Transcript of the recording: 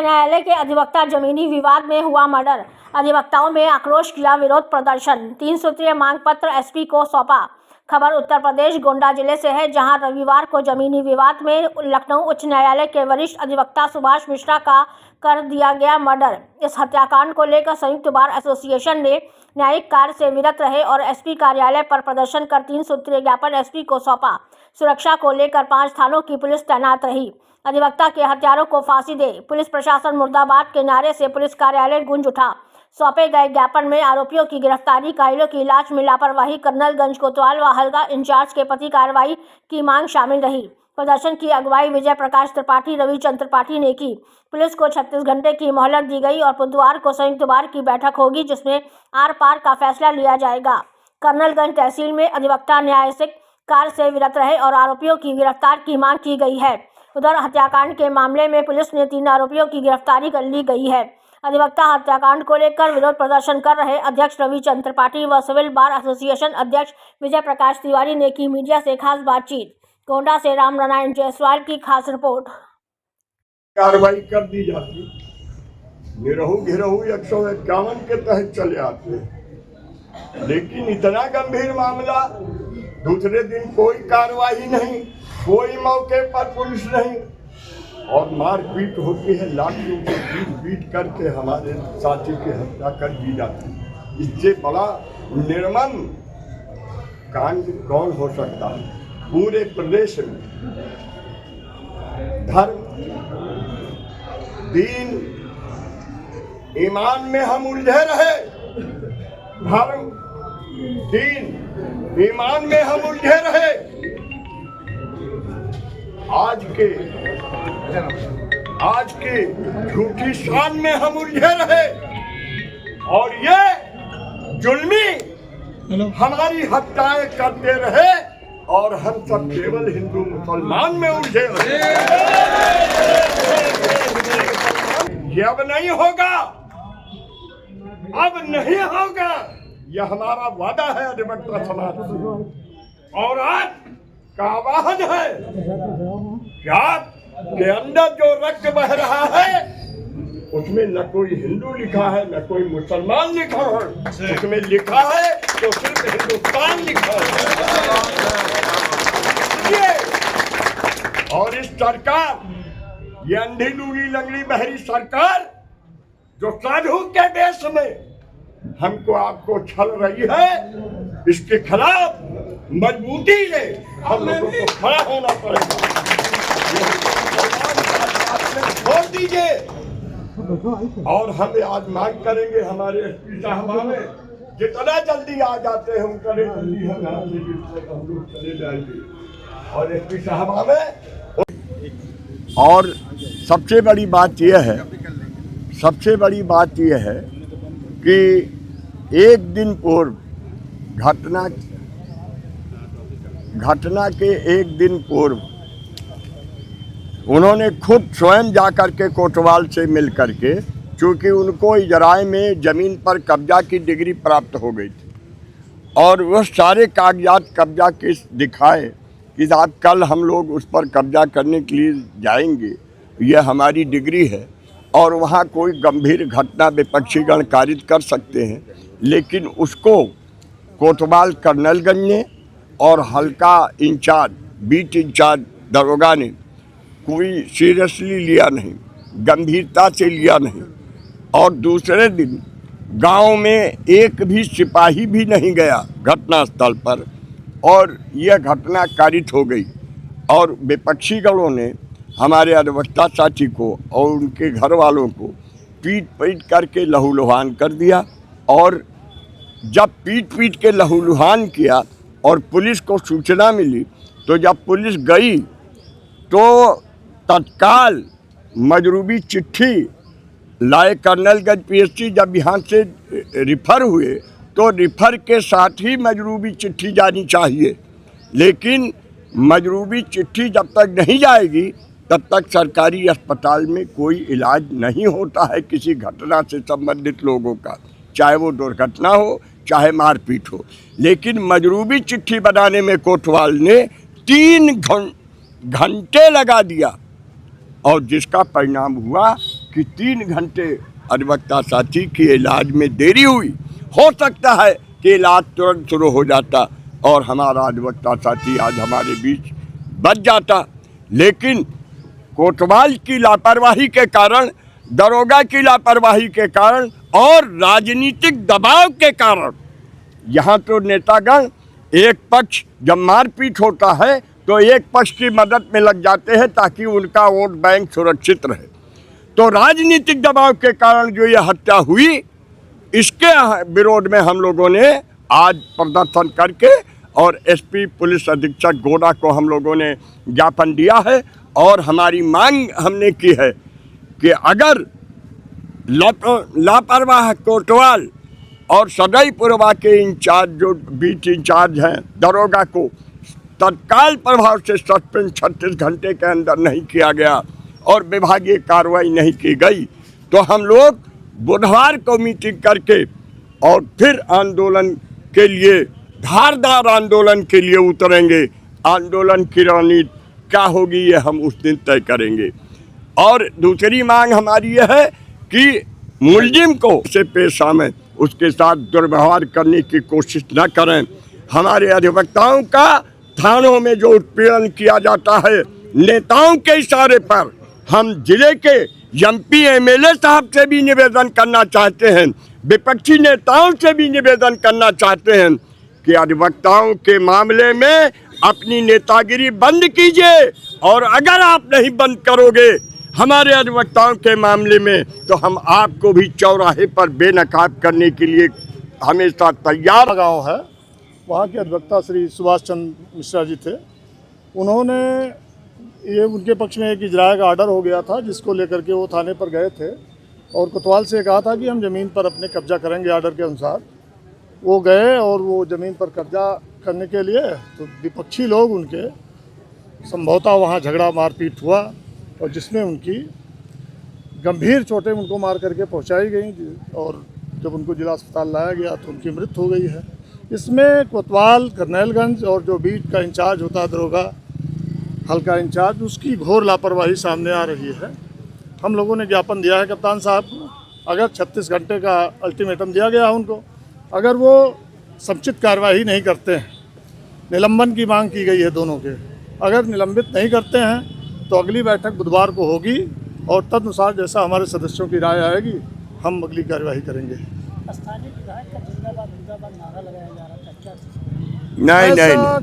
न्यायालय के अधिवक्ता जमीनी विवाद में हुआ मर्डर। अधिवक्ताओं में आक्रोश किया विरोध प्रदर्शन। 3 सूत्रीय मांग पत्र एसपी को सौंपा। खबर उत्तर प्रदेश गोंडा जिले से है, जहां रविवार को जमीनी विवाद में लखनऊ उच्च न्यायालय के वरिष्ठ अधिवक्ता सुभाष मिश्रा का कर दिया गया मर्डर। इस हत्याकांड को लेकर संयुक्त बार एसोसिएशन ने न्यायिक कार्य से विरत रहे और एसपी कार्यालय पर प्रदर्शन कर 3 सूत्रीय ज्ञापन एसपी को सौंपा। सुरक्षा को लेकर 5 थानों की पुलिस तैनात रही। अधिवक्ता के हत्यारों को फांसी दे, पुलिस प्रशासन मुर्दाबाद के नारे से पुलिस कार्यालय गूंज उठा। सौंपे गए ज्ञापन में आरोपियों की गिरफ्तारी, घायलों की इलाज में लापरवाही, कर्नलगंज कोतवाल व हल्का इंचार्ज के प्रति कार्रवाई की मांग शामिल रही। प्रदर्शन की अगुवाई विजय प्रकाश त्रिपाठी, रविचंद्र त्रिपाठी ने की। पुलिस को 36 घंटे की मोहलत दी गई और बुधवार को संयुक्त बार की बैठक होगी, जिसमें आर पार का फैसला लिया जाएगा। कर्नलगंज तहसील में अधिवक्ता न्यायिक कार्य से विरत रहे और आरोपियों की गिरफ्तार की मांग की गई है। उधर हत्याकांड के मामले में पुलिस ने 3 आरोपियों की गिरफ्तारी कर ली गई है। अधिवक्ता हत्याकांड को लेकर विरोध प्रदर्शन कर रहे अध्यक्ष रविचंद्र त्रिपाठी व सिविल बार एसोसिएशन अध्यक्ष विजय प्रकाश तिवारी ने की मीडिया से खास बातचीत। गोंडा से राम नारायण जायसवाल की खास रिपोर्ट। कार्रवाई कर दी जाती, निरहू घिरहू 151 के तहत चले आते, लेकिन इतना गंभीर मामला, दूसरे दिन कोई कार्रवाई नहीं, कोई मौके पर पुलिस नहीं और मारपीट होती है, लाठियों से पीट करके हमारे साथी की हत्या कर दी जाती है। इससे बड़ा निर्मम कांड कौन हो सकता है? पूरे प्रदेश में धर्म, दीन, ईमान में हम उलझे रहे। धर्म, दीन, ईमान में हम उलझे रहे। आज के झूठी शान में हम उलझे रहे और ये जुल्मी हमारी हत्याएं करते रहे और हम सब केवल हिंदू मुसलमान में उलझे रहे। ये अब नहीं होगा, अब नहीं होगा। यह हमारा वादा है अधिवक्ता समाज से और आज का आवाहन है कि आपके अंदर जो रक्त बह रहा है उसमें न कोई हिंदू लिखा है न कोई मुसलमान लिखा है, उसमें लिखा है तो सिर्फ हिंदुस्तान लिखा है। और इस सरकार, ये अंधी लूली लंगड़ी बहरी सरकार जो साधु के देश में हमको आपको छल रही है, इसके खिलाफ मजबूती से हम लोगों को खड़ा होना पड़ेगा। छोड़ दीजिए और हम आज मांग करेंगे हमारे एसपी साहब में जितना जल्दी आ जाते हैं उनका जल्दी हम लोग चले जाएंगे और एसपी साहब में। और सबसे बड़ी बात यह है कि एक दिन पूर्व घटना के एक दिन पूर्व उन्होंने खुद स्वयं जाकर के कोतवाल से मिल करके, चूँकि उनको इजराय में ज़मीन पर कब्जा की डिग्री प्राप्त हो गई थी और वह सारे कागजात कब्जा के दिखाए कि आप कल हम लोग उस पर कब्जा करने के लिए जाएंगे, यह हमारी डिग्री है और वहाँ कोई गंभीर घटना विपक्षीगण कारित कर सकते हैं, लेकिन उसको कोतवाल कर्नलगंज ने और हल्का इंचार्ज, बीट इंचार्ज दरोगा ने कोई सीरियसली लिया नहीं, गंभीरता से लिया नहीं। और दूसरे दिन गांव में एक भी सिपाही भी नहीं गया घटनास्थल पर और यह घटना कारित हो गई और विपक्षी गणों ने हमारे अधिवक्ता साथी को और उनके घर वालों को पीट करके लहूलुहान कर दिया। और जब पीट के लहूलुहान किया और पुलिस को सूचना मिली, तो जब पुलिस गई तो तत्काल मजरूबी चिट्ठी लाए। कर्नलगंज पीएससी जब यहाँ से रिफ़र हुए तो रिफ़र के साथ ही मजरूबी चिट्ठी जानी चाहिए, लेकिन मजरूबी चिट्ठी जब तक नहीं जाएगी तब तक सरकारी अस्पताल में कोई इलाज नहीं होता है किसी घटना से संबंधित लोगों का, चाहे वो दुर्घटना हो चाहे मारपीट हो। लेकिन मजरूबी चिट्ठी बनाने में कोतवाल ने 3 घंटे लगा दिया और जिसका परिणाम हुआ कि 3 घंटे अधिवक्ता साथी की इलाज में देरी हुई। हो सकता है कि इलाज तुरंत शुरू हो जाता और हमारा अधिवक्ता साथी आज हमारे बीच बच जाता, लेकिन कोतवाल की लापरवाही के कारण, दरोगा की लापरवाही के कारण और राजनीतिक दबाव के कारण यहाँ तो नेतागण एक पक्ष जब मारपीट होता है तो एक पक्ष की मदद में लग जाते हैं ताकि उनका वोट बैंक सुरक्षित रहे। तो राजनीतिक दबाव के कारण जो ये हत्या हुई, इसके विरोध में हम लोगों ने आज प्रदर्शन करके और एसपी पुलिस अधीक्षक गोंडा को हम लोगों ने ज्ञापन दिया है और हमारी मांग हमने की है कि अगर लापरवाह कोतवाल और सदैपुरवा के इंचार्ज जो बीट इंचार्ज हैं दरोगा को तत्काल प्रभाव से सस्पेंड 36 घंटे के अंदर नहीं किया गया और विभागीय कार्रवाई नहीं की गई तो हम लोग बुधवार को मीटिंग करके और फिर आंदोलन के लिए, धारदार आंदोलन के लिए उतरेंगे। आंदोलन की रणनीति क्या होगी ये हम उस दिन तय करेंगे। और दूसरी मांग हमारी यह है कि मुलजिम को से पेश आए, उसके साथ दुर्व्यवहार करने की कोशिश न करें। हमारे अधिवक्ताओं का थानों में जो उत्पीड़न किया जाता है नेताओं के इशारे पर, हम जिले के एमपी एमएलए साहब से भी निवेदन करना चाहते हैं, विपक्षी नेताओं से भी निवेदन करना चाहते हैं कि अधिवक्ताओं के मामले में अपनी नेतागिरी बंद कीजिए और अगर आप नहीं बंद करोगे हमारे अधिवक्ताओं के मामले में तो हम आपको भी चौराहे पर बेनकाब करने के लिए हमेशा तैयार। गांव है, वहाँ के अधिवक्ता श्री सुभाष चंद्र मिश्रा जी थे। उन्होंने ये उनके पक्ष में एक इजराय का ऑर्डर हो गया था जिसको लेकर के वो थाने पर गए थे और कोतवाल से कहा था कि हम ज़मीन पर अपने कब्जा करेंगे ऑर्डर के अनुसार। वो गए और वो ज़मीन पर कब्जा करने के लिए तो विपक्षी लोग उनके संभवतः वहाँ झगड़ा मारपीट हुआ और जिसमें उनकी गंभीर चोटें उनको मार करके पहुँचाई गई और जब उनको जिला अस्पताल लाया गया तो उनकी मृत्यु हो गई है। इसमें कोतवाल, करनैलगंज और जो बीट का इंचार्ज होता है दरोगा हल्का इंचार्ज, उसकी घोर लापरवाही सामने आ रही है। हम लोगों ने ज्ञापन दिया है कप्तान साहब को, अगर 36 घंटे का अल्टीमेटम दिया गया है उनको, अगर वो समुचित कार्रवाई नहीं करते हैं, निलंबन की मांग की गई है दोनों के, अगर निलंबित नहीं करते हैं तो अगली बैठक बुधवार को होगी और तदनुसार जैसा हमारे सदस्यों की राय आएगी हम अगली कार्यवाही करेंगे। स्थानीय विधायक का जिंदाबाद जिंदाबाद नारा लगाया जा रहा था क्या? नहीं।